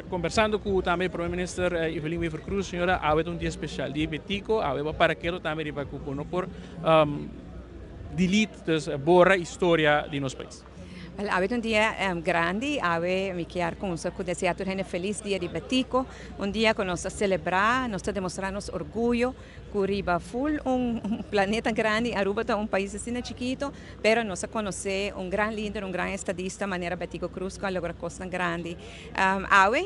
Conversando com também o Primeiro-Ministro Evelyn Wever Cruz, senhora, há um dia especial, dia 25, há para aquilo também riba com por delete das borra história de nosso país. Well, avete un dia grande, mi chiaro con un sacco di un feliz dia di Batico, un dia che nos celebrar, nos demonstrarnos orgullo, Curiba full un planeta grande, Aruba è un paese assim chiquito, però nos conosce un gran leader, un gran estadista, maniera Batico Cruz, con la costa grande.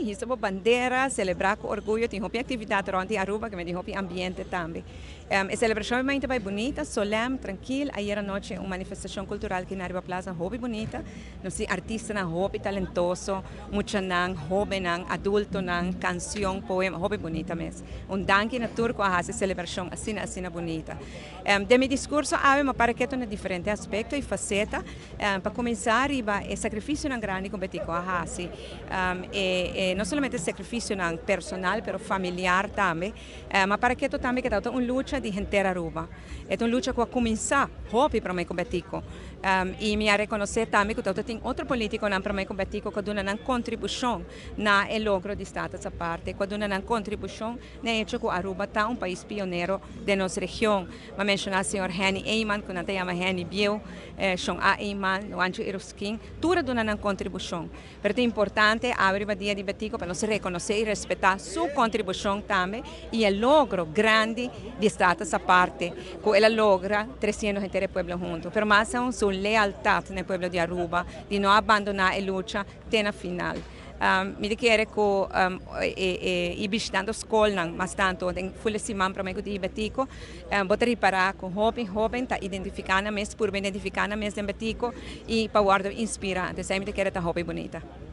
Hisabo bandera, celebrar con orgullo, tem hopi atividade ronde Aruba, que me dijo ambiente também. A celebração é muito bem bonita, solemne, tranquila. Ayer à noite uma manifestação cultural que na Aruba Plaza, hobby bonita. Nós artista na hobby talentoso, muita nang, hobby nang, adulto nang, canção, poema, hobby bonita mesmo. Danke na turco a essa celebração assim bonita. De meu discurso há uma paraqueto na diferente aspecto e faceta. Para começar, é sacrifício na grande com betico a hasi. Não somente sacrifício na personal, pero familiar também. Mas paraqueto também que está uma luta de inteira Aruba. É uma luta que vai começar, hobby para mim com betico. E me reconhecer também que tem outro político para mim com betico que dá uma contribuição na logro de status a parte, que dá uma contribuição na hecho que Aruba está um país pioneiro de nossa região. Mas mencionar o senhor Henny Eyman, que não tem chama Henny Biel, Sean A. Eyman, o Anjo Iruskin, tudo dá uma contribuição. Mas é importante abrir o dia de betico para nós reconhecer e respeitar sua contribuição também e o logro grande de status a parte, que ela logra 300 inteiro pueblo junto. Pero mais sua lealtade no pueblo de Aruba, de não abandonar a luta até na final. Mi dichiaro che i visitando scuola, ma tanto in fulle si man promego di betico, poter riparare con hobby, ta identificare mes, pur identificare mes in betico, e pa guardo inspirante, sempre che era hobby bonita.